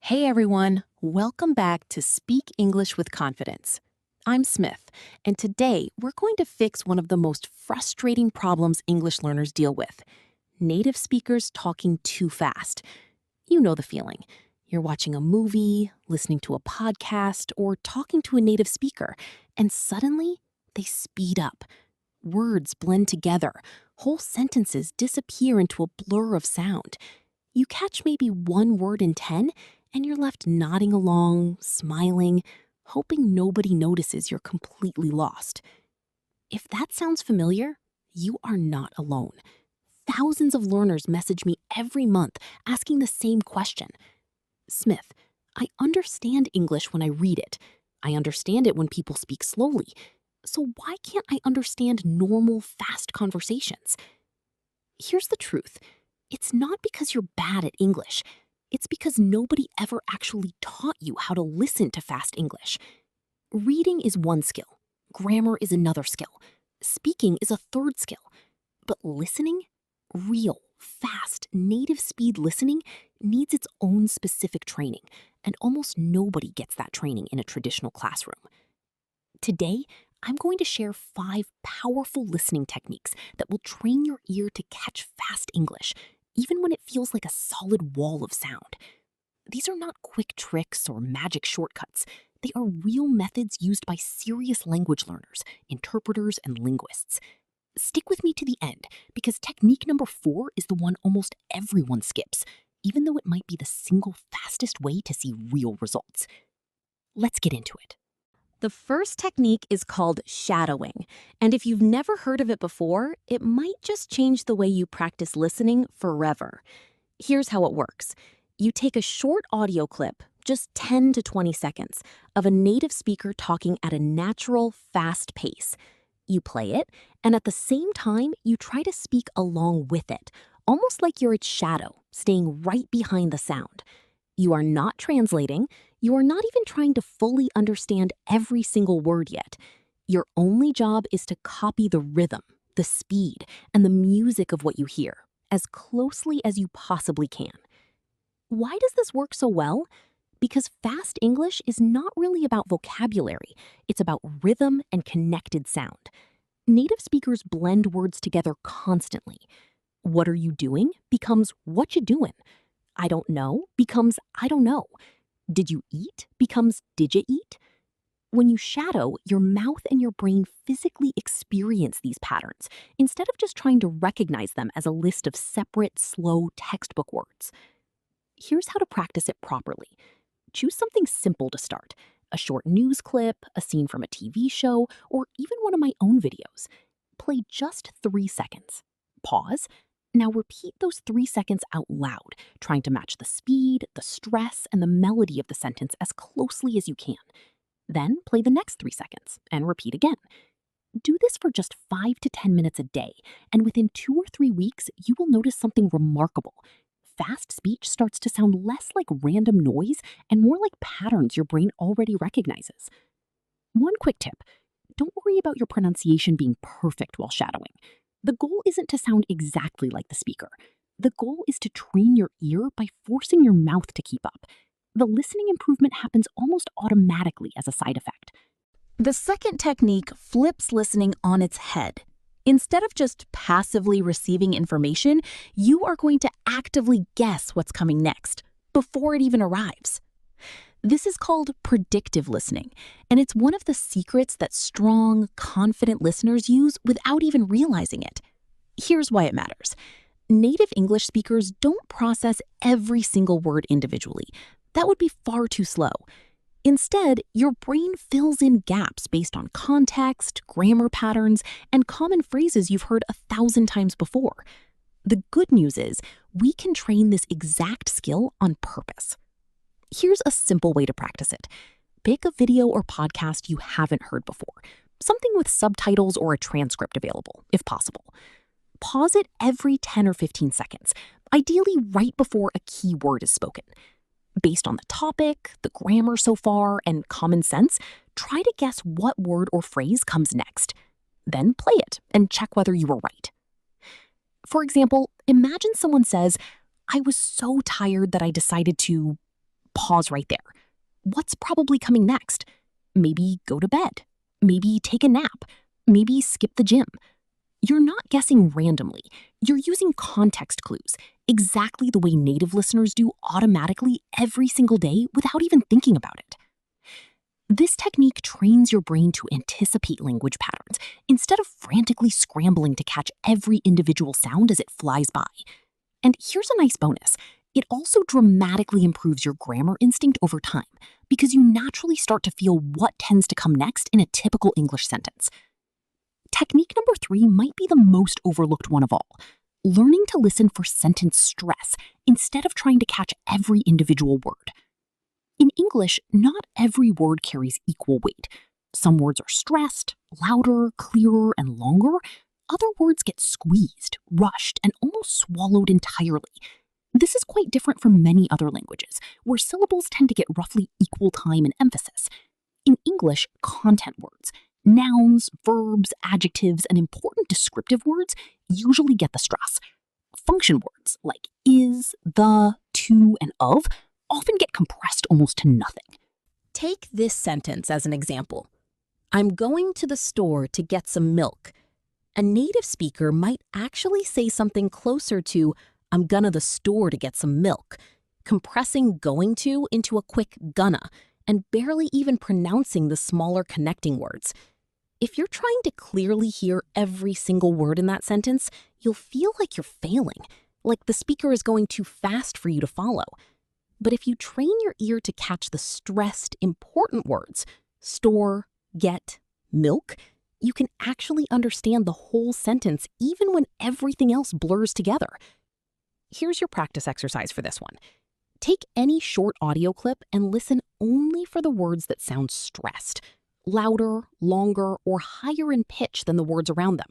Hey everyone, welcome back to Speak English with Confidence. I'm Smith, and today we're going to fix one of the most frustrating problems English learners deal with: native speakers talking too fast. You know the feeling. You're watching a movie, listening to a podcast, or talking to a native speaker, and suddenly they speed up. Words blend together, whole sentences disappear into a blur of sound. You catch maybe one word in 10, and you're left nodding along, smiling, hoping nobody notices you're completely lost. If that sounds familiar, you are not alone. Thousands of learners message me every month asking the same question. Smith, I understand English when I read it. I understand it when people speak slowly. So why can't I understand normal, fast conversations? Here's the truth. It's not because you're bad at English. It's because nobody ever actually taught you how to listen to fast English. Reading is one skill. Grammar is another skill. Speaking is a third skill. But listening, real, fast, native speed listening, needs its own specific training, and almost nobody gets that training in a traditional classroom. Today, I'm going to share 5 powerful listening techniques that will train your ear to catch fast English, even when it feels like a solid wall of sound. These are not quick tricks or magic shortcuts. They are real methods used by serious language learners, interpreters, and linguists. Stick with me to the end, because technique number 4 is the one almost everyone skips, even though it might be the single fastest way to see real results. Let's get into it. The first technique is called shadowing, and if you've never heard of it before, it might just change the way you practice listening forever. Here's how it works. You take a short audio clip, just 10 to 20 seconds, of a native speaker talking at a natural, fast pace. You play it, and at the same time, you try to speak along with it, almost like you're its shadow, staying right behind the sound. You are not translating. You are not even trying to fully understand every single word yet. Your only job is to copy the rhythm, the speed, and the music of what you hear as closely as you possibly can. Why does this work so well? Because fast English is not really about vocabulary. It's about rhythm and connected sound. Native speakers blend words together constantly. What are you doing becomes what you doing. I don't know becomes I don't know. Did you eat becomes did you eat? When you shadow, your mouth and your brain physically experience these patterns instead of just trying to recognize them as a list of separate, slow textbook words. Here's how to practice it properly. Choose something simple to start: a short news clip, a scene from a TV show, or even one of my own videos. Play just 3 seconds. Pause. Now repeat those 3 seconds out loud, trying to match the speed, the stress, and the melody of the sentence as closely as you can. Then play the next 3 seconds and repeat again. Do this for just 5 to 10 minutes a day, and within 2 or 3 weeks, you will notice something remarkable. Fast speech starts to sound less like random noise and more like patterns your brain already recognizes. One quick tip: don't worry about your pronunciation being perfect while shadowing. The goal isn't to sound exactly like the speaker. The goal is to train your ear by forcing your mouth to keep up. The listening improvement happens almost automatically as a side effect. The second technique flips listening on its head. Instead of just passively receiving information, you are going to actively guess what's coming next, before it even arrives. This is called predictive listening, and it's one of the secrets that strong, confident listeners use without even realizing it. Here's why it matters. Native English speakers don't process every single word individually. That would be far too slow. Instead, your brain fills in gaps based on context, grammar patterns, and common phrases you've heard 1,000 times before. The good news is, we can train this exact skill on purpose. Here's a simple way to practice it. Pick a video or podcast you haven't heard before, something with subtitles or a transcript available, if possible. Pause it every 10 or 15 seconds, ideally right before a key word is spoken. Based on the topic, the grammar so far, and common sense, try to guess what word or phrase comes next. Then play it and check whether you were right. For example, imagine someone says, "I was so tired that I decided to pause right there. What's probably coming next? Maybe go to bed. Maybe take a nap. Maybe skip the gym. You're not guessing randomly. You're using context clues, exactly the way native listeners do automatically every single day without even thinking about it. This technique trains your brain to anticipate language patterns instead of frantically scrambling to catch every individual sound as it flies by. And here's a nice bonus. It also dramatically improves your grammar instinct over time because you naturally start to feel what tends to come next in a typical English sentence. Technique number 3 might be the most overlooked one of all. Learning to listen for sentence stress instead of trying to catch every individual word. In English, not every word carries equal weight. Some words are stressed, louder, clearer, and longer. Other words get squeezed, rushed, and almost swallowed entirely. This is quite different from many other languages, where syllables tend to get roughly equal time and emphasis. In English, content words, nouns, verbs, adjectives, and important descriptive words usually get the stress. Function words like is, the, to, and of often get compressed almost to nothing. Take this sentence as an example. I'm going to the store to get some milk. A native speaker might actually say something closer to I'm gonna the store to get some milk, compressing going to into a quick gonna and barely even pronouncing the smaller connecting words. If you're trying to clearly hear every single word in that sentence, you'll feel like you're failing, like the speaker is going too fast for you to follow. But if you train your ear to catch the stressed, important words, store, get, milk, you can actually understand the whole sentence even when everything else blurs together. Here's your practice exercise for this one. Take any short audio clip and listen only for the words that sound stressed, louder, longer, or higher in pitch than the words around them.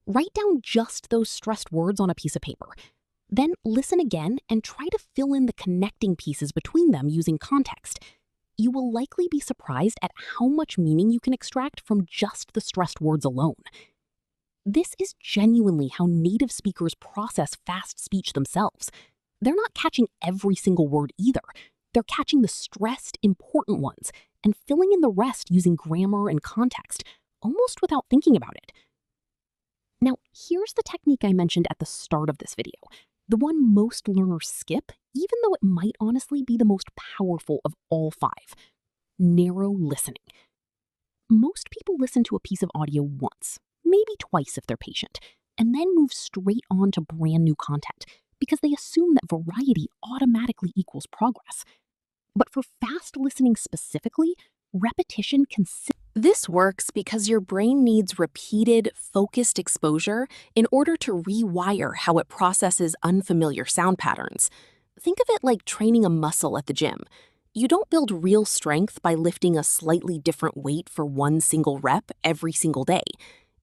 Write down just those stressed words on a piece of paper. Then listen again and try to fill in the connecting pieces between them using context. You will likely be surprised at how much meaning you can extract from just the stressed words alone. This is genuinely how native speakers process fast speech themselves. They're not catching every single word either. They're catching the stressed, important ones and filling in the rest using grammar and context, almost without thinking about it. Now, here's the technique I mentioned at the start of this video, the one most learners skip, even though it might honestly be the most powerful of all 5. Narrow listening. Most people listen to a piece of audio once, maybe twice if they're patient, and then move straight on to brand new content because they assume that variety automatically equals progress. But for fast listening specifically, repetition This works because your brain needs repeated, focused exposure in order to rewire how it processes unfamiliar sound patterns. Think of it like training a muscle at the gym. You don't build real strength by lifting a slightly different weight for one single rep every single day.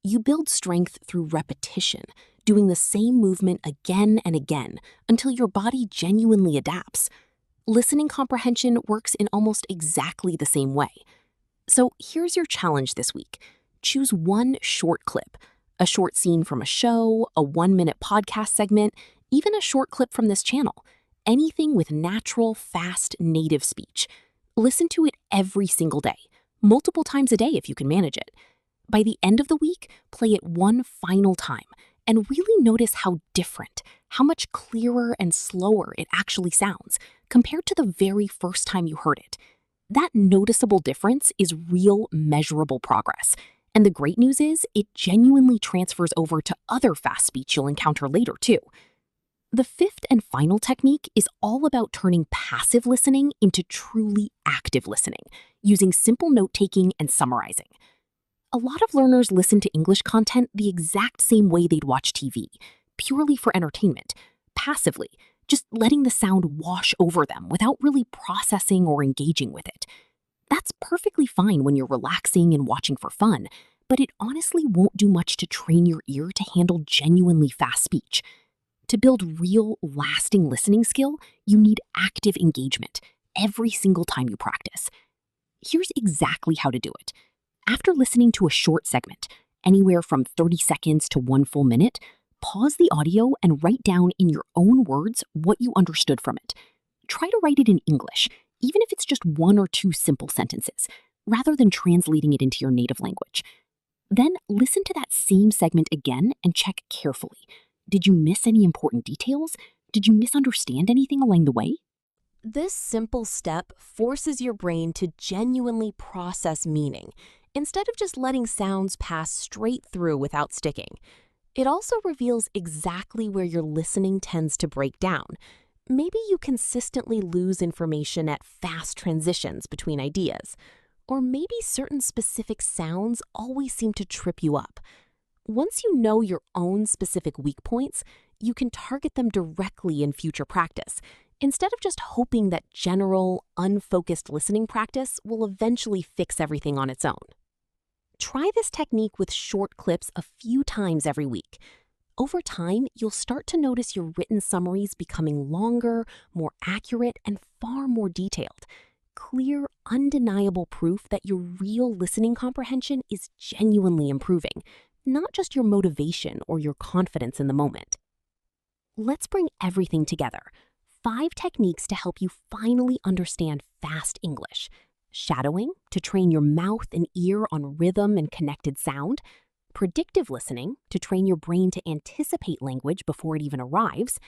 You build strength through repetition, doing the same movement again and again until your body genuinely adapts. Listening comprehension works in almost exactly the same way. So here's your challenge this week. Choose one short clip, a short scene from a show, a 1-minute podcast segment, even a short clip from this channel. Anything with natural, fast, native speech. Listen to it every single day, multiple times a day if you can manage it. By the end of the week, play it one final time and really notice how different, how much clearer and slower it actually sounds compared to the very first time you heard it. That noticeable difference is real, measurable progress. And the great news is it genuinely transfers over to other fast speech you'll encounter later, too. The 5th and final technique is all about turning passive listening into truly active listening, using simple note-taking and summarizing. A lot of learners listen to English content the exact same way they'd watch TV, purely for entertainment, passively, just letting the sound wash over them without really processing or engaging with it. That's perfectly fine when you're relaxing and watching for fun, but it honestly won't do much to train your ear to handle genuinely fast speech. To build real, lasting listening skill, you need active engagement every single time you practice. Here's exactly how to do it. After listening to a short segment, anywhere from 30 seconds to 1 full minute, pause the audio and write down in your own words what you understood from it. Try to write it in English, even if it's just one or two simple sentences, rather than translating it into your native language. Then listen to that same segment again and check carefully. Did you miss any important details? Did you misunderstand anything along the way? This simple step forces your brain to genuinely process meaning, instead of just letting sounds pass straight through without sticking. It also reveals exactly where your listening tends to break down. Maybe you consistently lose information at fast transitions between ideas. Or maybe certain specific sounds always seem to trip you up. Once you know your own specific weak points, you can target them directly in future practice, instead of just hoping that general, unfocused listening practice will eventually fix everything on its own. Try this technique with short clips a few times every week. Over time, you'll start to notice your written summaries becoming longer, more accurate, and far more detailed. Clear, undeniable proof that your real listening comprehension is genuinely improving, not just your motivation or your confidence in the moment. Let's bring everything together. 5 techniques to help you finally understand fast English. Shadowing, to train your mouth and ear on rhythm and connected sound. Predictive listening, to train your brain to anticipate language before it even arrives.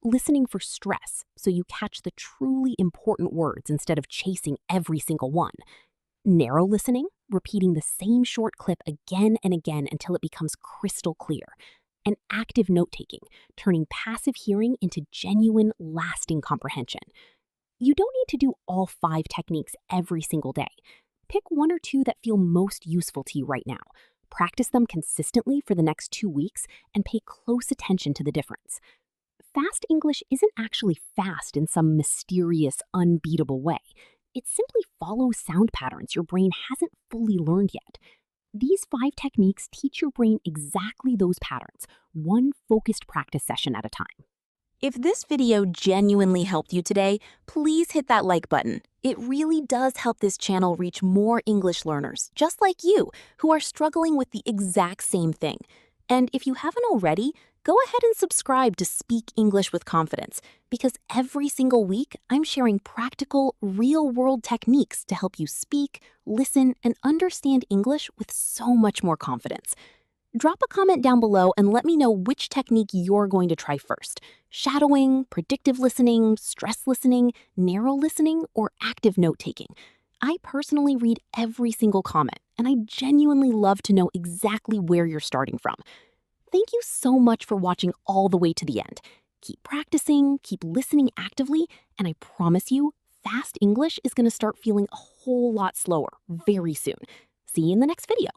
Listening for stress, so you catch the truly important words instead of chasing every single one. Narrow listening, repeating the same short clip again and again until it becomes crystal clear. And active note-taking, turning passive hearing into genuine, lasting comprehension. You don't need to do all 5 techniques every single day. Pick 1 or 2 that feel most useful to you right now. Practice them consistently for the next 2 weeks and pay close attention to the difference. Fast English isn't actually fast in some mysterious, unbeatable way. It simply follows sound patterns your brain hasn't fully learned yet. These 5 techniques teach your brain exactly those patterns, one focused practice session at a time. If this video genuinely helped you today, please hit that like button. It really does help this channel reach more English learners, just like you, who are struggling with the exact same thing. And if you haven't already, go ahead and subscribe to Speak English with Confidence, because every single week I'm sharing practical, real-world techniques to help you speak, listen, and understand English with so much more confidence. Drop a comment down below and let me know which technique you're going to try first. Shadowing, predictive listening, stress listening, narrow listening, or active note-taking. I personally read every single comment, and I genuinely love to know exactly where you're starting from. Thank you so much for watching all the way to the end. Keep practicing, keep listening actively, and I promise you, fast English is going to start feeling a whole lot slower very soon. See you in the next video.